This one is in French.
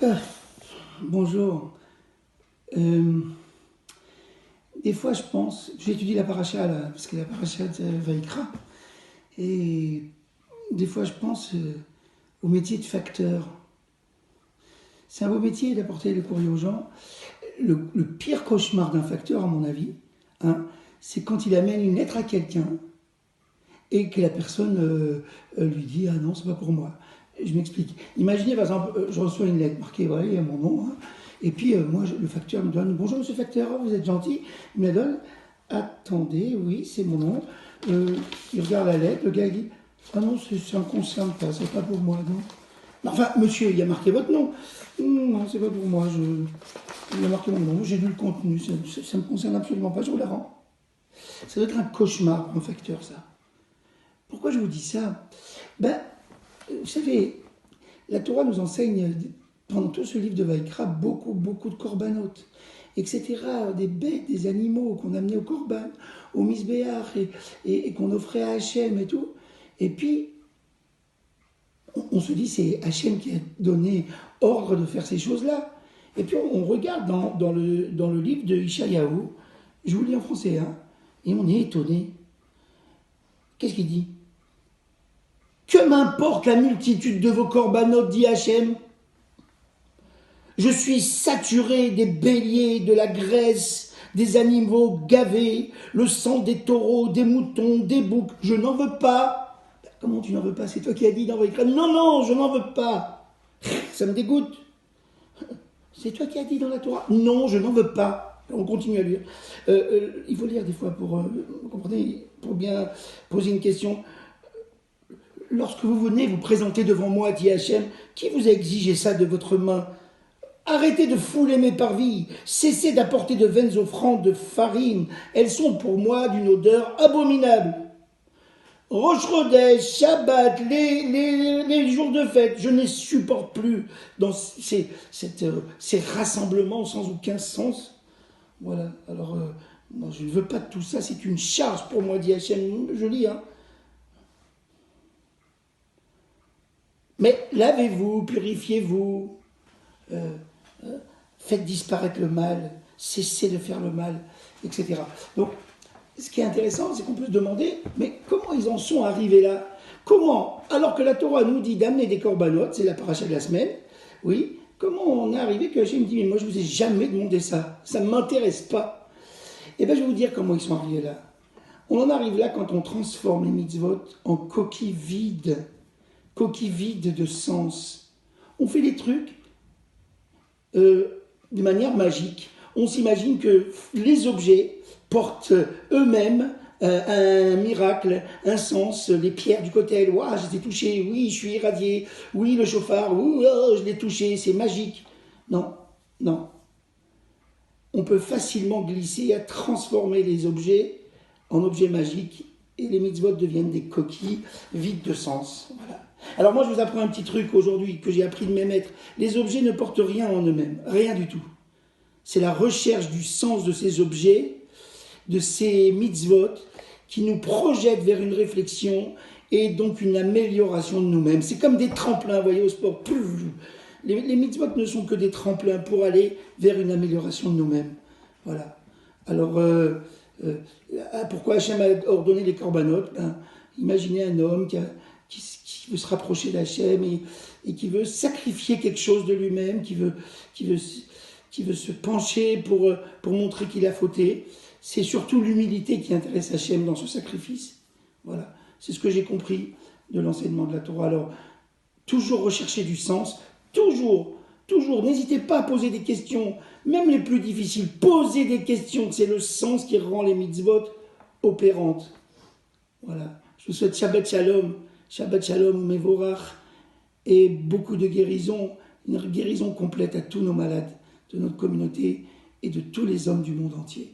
Ah, bonjour. Euh, des fois, je pense, j'étudie la paracha là, parce que la paracha de Vaïkra, et des fois, je pense au métier de facteur. C'est un beau métier d'apporter le courrier aux gens. Le pire cauchemar d'un facteur, à mon avis, hein, c'est quand il amène une lettre à quelqu'un et que la personne lui dit: ah non, c'est pas pour moi. Je m'explique. Imaginez par exemple, je reçois une lettre marquée, voilà, il y a mon nom, hein, et puis moi, le facteur me donne: bonjour monsieur le facteur, vous êtes gentil. Il me la donne. Attendez, oui, c'est mon nom. Il regarde la lettre, le gars il dit: ah non, ça ne me concerne pas, c'est pas pour moi, non. Enfin, monsieur, il y a marqué votre nom. Non, c'est pas pour moi, il y a marqué mon nom, j'ai lu le contenu, ça ne me concerne absolument pas, je vous la rends. Ça doit être un cauchemar pour un facteur, ça. Pourquoi je vous dis ça? Ben, vous savez, la Torah nous enseigne, pendant tout ce livre de Vaïkra, beaucoup de corbanotes, etc. Des bêtes, des animaux qu'on amenait au korban, au misbéach, et qu'on offrait à Hachem et tout. Et puis, on se dit, c'est Hachem qui a donné ordre de faire ces choses-là. Et puis, on regarde dans le livre de Ishayahu, je vous le lis en français, hein, et on est étonné. Qu'est-ce qu'il dit? Que m'importe la multitude de vos corbanotes, dit Hachem. Je suis saturé des béliers, de la graisse, des animaux gavés, le sang des taureaux, des moutons, des boucs. Je n'en veux pas. Comment tu n'en veux pas? C'est toi qui as dit dans votre écran. Non, non, je n'en veux pas. Ça me dégoûte. C'est toi qui as dit dans la Torah. Non, je n'en veux pas. On continue à lire. Il faut lire des fois vous comprenez, pour bien poser une question. Lorsque vous venez vous présenter devant moi, dit Hachem, qui vous a exigé ça de votre main? Arrêtez de fouler mes parvis, cessez d'apporter de vaines offrandes de farine, elles sont pour moi d'une odeur abominable. Rosh Chodesh, Shabbat, les jours de fête, je ne les supporte plus dans ces rassemblements sans aucun sens. Voilà, alors non, je ne veux pas de tout ça, c'est une charge pour moi, dit Hachem, je lis, hein. Mais lavez-vous, purifiez-vous, faites disparaître le mal, cessez de faire le mal, etc. Donc, ce qui est intéressant, c'est qu'on peut se demander, mais comment ils en sont arrivés là? Comment, alors que la Torah nous dit d'amener des corbanotes, c'est la paracha de la semaine, oui, comment on est arrivé que Hachem me dit: mais moi je vous ai jamais demandé ça, ça ne m'intéresse pas. Eh bien je vais vous dire comment ils sont arrivés là. On en arrive là quand on transforme les mitzvot en coquilles vides de sens. On fait des trucs de manière magique. On s'imagine que les objets portent eux-mêmes un miracle, un sens. Les pierres du côté, waouh, je les ai touchées, oui, je suis irradié, oui, le chauffard, je l'ai touché, c'est magique. Non, non. On peut facilement glisser à transformer les objets en objets magiques et les mitzvot deviennent des coquilles vides de sens. Voilà. Alors moi, je vous apprends un petit truc aujourd'hui que j'ai appris de mes maîtres. Les objets ne portent rien en eux-mêmes, rien du tout. C'est la recherche du sens de ces objets, de ces mitzvot, qui nous projette vers une réflexion et donc une amélioration de nous-mêmes. C'est comme des tremplins, vous voyez, au sport. Les mitzvot ne sont que des tremplins pour aller vers une amélioration de nous-mêmes. Voilà. Alors, pourquoi Hachem a ordonné les corbanotes? Imaginez un homme qui veut se rapprocher d'Hachem et qui veut sacrifier quelque chose de lui-même, qui veut se pencher pour montrer qu'il a fauté. C'est surtout l'humilité qui intéresse Hachem dans ce sacrifice. Voilà, c'est ce que j'ai compris de l'enseignement de la Torah. Alors, toujours rechercher du sens, toujours, n'hésitez pas à poser des questions, même les plus difficiles. Posez des questions, c'est le sens qui rend les mitzvot opérantes. Voilà, je vous souhaite Shabbat Shalom, Mevorach, et beaucoup de guérison, une guérison complète à tous nos malades de notre communauté et de tous les hommes du monde entier.